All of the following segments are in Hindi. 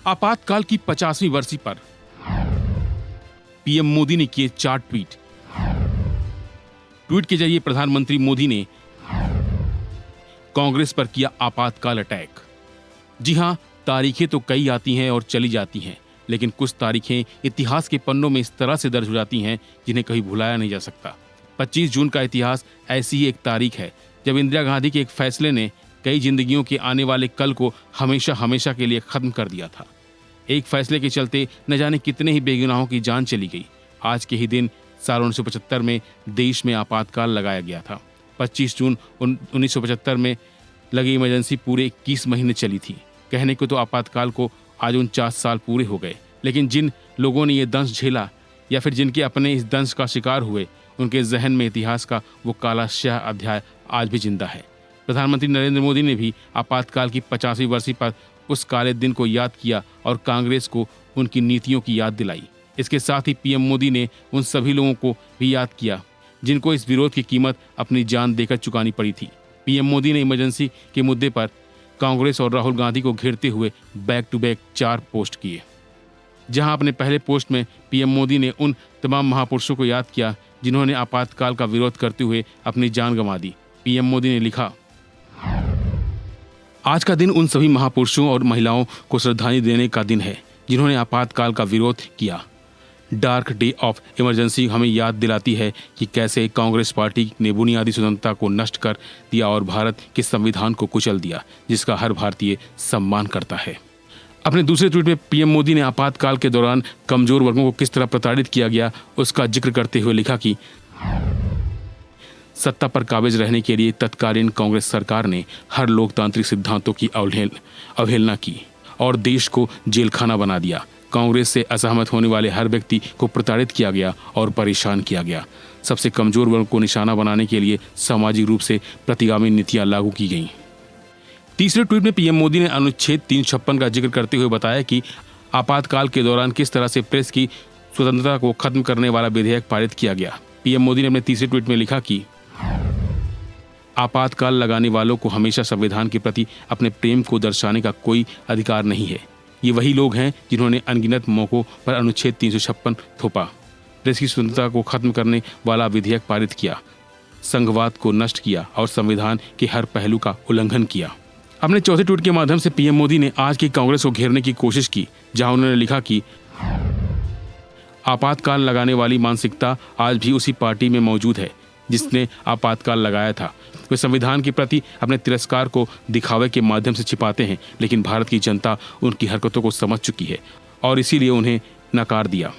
आपातकाल की 50वीं वर्षी पर पीएम मोदी ने किए 4 ट्वीट। ट्वीट के जरिए प्रधानमंत्री मोदी ने कांग्रेस पर किया आपातकाल अटैक। जी हां, तारीखें तो कई आती हैं और चली जाती हैं, लेकिन कुछ तारीखें इतिहास के पन्नों में इस तरह से दर्ज हो जाती हैं जिन्हें कभी भुलाया नहीं जा सकता। 25 जून का इतिहास ऐसी ही एक तारीख है जब इंदिरा गांधी के एक फैसले ने कई जिंदगियों के आने वाले कल को हमेशा हमेशा के लिए खत्म कर दिया था। एक फैसले के चलते न जाने कितने ही बेगुनाहों की जान चली गई। आज के ही दिन साल 1975 में देश में आपातकाल लगाया गया था। 25 जून 1975 में लगी इमरजेंसी पूरे 21 महीने चली थी। कहने को तो आपातकाल को आज 49 साल पूरे हो गए, लेकिन जिन लोगों ने ये दंश झेला या फिर जिनके अपने इस दंश का शिकार हुए, उनके जहन में इतिहास का वो काला स्याह अध्याय आज भी जिंदा है। प्रधानमंत्री नरेंद्र मोदी ने भी आपातकाल की 50वीं वर्षी पर उस काले दिन को याद किया और कांग्रेस को उनकी नीतियों की याद दिलाई। इसके साथ ही पीएम मोदी ने उन सभी लोगों को भी याद किया जिनको इस विरोध की कीमत अपनी जान देकर चुकानी पड़ी थी। पीएम मोदी ने इमरजेंसी के मुद्दे पर कांग्रेस और राहुल गांधी को घेरते हुए बैक टू बैक 4 पोस्ट किए। जहां अपने पहले पोस्ट में पीएम मोदी ने उन तमाम महापुरुषों को याद किया जिन्होंने आपातकाल का विरोध करते हुए अपनी जान गंवा दी। पीएम मोदी ने लिखा, आज का दिन उन सभी महापुरुषों और महिलाओं को श्रद्धांजलि देने का दिन है जिन्होंने आपातकाल का विरोध किया। डार्क डे ऑफ इमरजेंसी हमें याद दिलाती है कि कैसे कांग्रेस पार्टी ने बुनियादी स्वतंत्रता को नष्ट कर दिया और भारत के संविधान को कुचल दिया, जिसका हर भारतीय सम्मान करता है। अपने दूसरे ट्वीट में पीएम मोदी ने आपातकाल के दौरान कमजोर वर्गों को किस तरह प्रताड़ित किया गया उसका जिक्र करते हुए लिखा कि सत्ता पर काबिज रहने के लिए तत्कालीन कांग्रेस सरकार ने हर लोकतांत्रिक सिद्धांतों की अवहेलना की और देश को जेलखाना बना दिया। कांग्रेस से असहमत होने वाले हर व्यक्ति को प्रताड़ित किया गया और परेशान किया गया। सबसे कमजोर वर्ग को निशाना बनाने के लिए सामाजिक रूप से प्रतिगामी नीतियां लागू की गईं। तीसरे ट्वीट में पीएम मोदी ने अनुच्छेद 356 का जिक्र करते हुए बताया कि आपातकाल के दौरान किस तरह से प्रेस की स्वतंत्रता को खत्म करने वाला विधेयक पारित किया गया। पीएम मोदी ने अपने तीसरे ट्वीट में लिखा कि आपातकाल लगाने वालों को हमेशा संविधान के प्रति अपने प्रेम को दर्शाने का कोई अधिकार नहीं है। ये वही लोग हैं जिन्होंने अनगिनत मौकों पर अनुच्छेद 356 थोपा, प्रेस की स्वतंत्रता को खत्म करने वाला विधेयक पारित किया, संघवाद को नष्ट किया और संविधान के हर पहलू का उल्लंघन किया। अपने चौथे ट्वीट के माध्यम से पीएम मोदी ने आज की कांग्रेस को घेरने की कोशिश की, जहां उन्होंने लिखा कि आपातकाल लगाने वाली मानसिकता आज भी उसी पार्टी में मौजूद है जिसने आपातकाल लगाया था। वे संविधान के प्रति अपने तिरस्कार को दिखावे के माध्यम से छिपाते हैं, लेकिन भारत की जनता उनकी हरकतों को समझ चुकी है और इसीलिए उन्हें नकार दिया।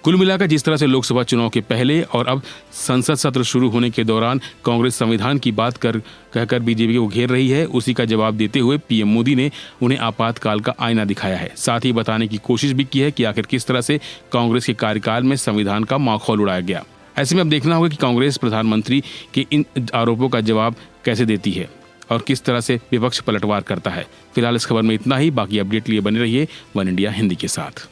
कुल मिलाकर जिस तरह से लोकसभा चुनाव के पहले और अब संसद सत्र शुरू होने के दौरान कांग्रेस संविधान की बात कहकर बीजेपी को घेर रही है, उसी का जवाब देते हुए पीएम मोदी ने उन्हें आपातकाल का आईना दिखाया है। साथ ही बताने की कोशिश भी की है कि आखिर किस तरह से कांग्रेस के कार्यकाल में संविधान का माखौल उड़ाया गया। ऐसे में अब देखना होगा कि कांग्रेस प्रधानमंत्री के इन आरोपों का जवाब कैसे देती है और किस तरह से विपक्ष पलटवार करता है। फिलहाल इस खबर में इतना ही। बाकी अपडेट लिए बने रहिए वन इंडिया हिंदी के साथ।